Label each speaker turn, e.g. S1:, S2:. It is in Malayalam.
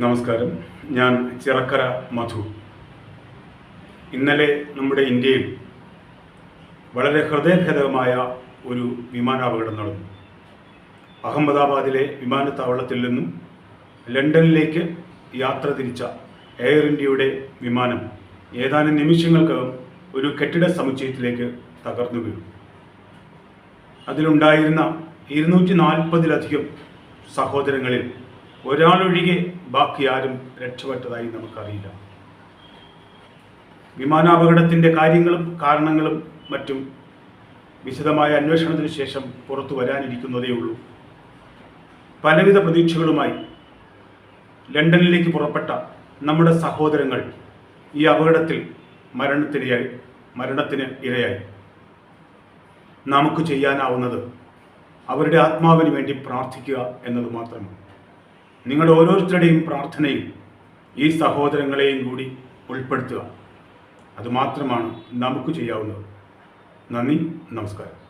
S1: നമസ്കാരം. ഞാൻ ചിറക്കര മധു. ഇന്നലെ നമ്മുടെ ഇന്ത്യയിൽ വളരെ ഹൃദയഭേദകമായ ഒരു വിമാനാപകടം നടന്നു. അഹമ്മദാബാദിലെ വിമാനത്താവളത്തിൽ നിന്നും ലണ്ടനിലേക്ക് യാത്ര തിരിച്ച എയർ ഇന്ത്യയുടെ വിമാനം ഏതാനും നിമിഷങ്ങൾക്കകം ഒരു കെട്ടിട സമുച്ചയത്തിലേക്ക് തകർന്നു വീണു. അതിലുണ്ടായിരുന്ന 240-ലധികം സഹോദരങ്ങളിൽ ഒരാളൊഴികെ ബാക്കി ആരും രക്ഷപ്പെട്ടതായി നമുക്കറിയില്ല. വിമാനാപകടത്തിൻ്റെ കാര്യങ്ങളും കാരണങ്ങളും മറ്റും വിശദമായ അന്വേഷണത്തിന് ശേഷം പുറത്തു വരാനിരിക്കുന്നതേ ഉള്ളൂ. പലവിധ പ്രതീക്ഷകളുമായി ലണ്ടനിലേക്ക് പുറപ്പെട്ട നമ്മുടെ സഹോദരങ്ങൾ ഈ അപകടത്തിൽ മരണത്തിന് ഇരയായി. നമുക്ക് ചെയ്യാനാവുന്നത് അവരുടെ ആത്മാവിന് വേണ്ടി പ്രാർത്ഥിക്കുക എന്നത് മാത്രമാണ്. നിങ്ങളുടെ ഓരോരുത്തരുടെയും പ്രാർത്ഥനയിൽ ഈ സഹോദരങ്ങളെയും കൂടി ഉൾപ്പെടുത്തുക. അതുമാത്രമാണ് നമുക്ക് ചെയ്യാവുന്നത്. നന്ദി, നമസ്കാരം.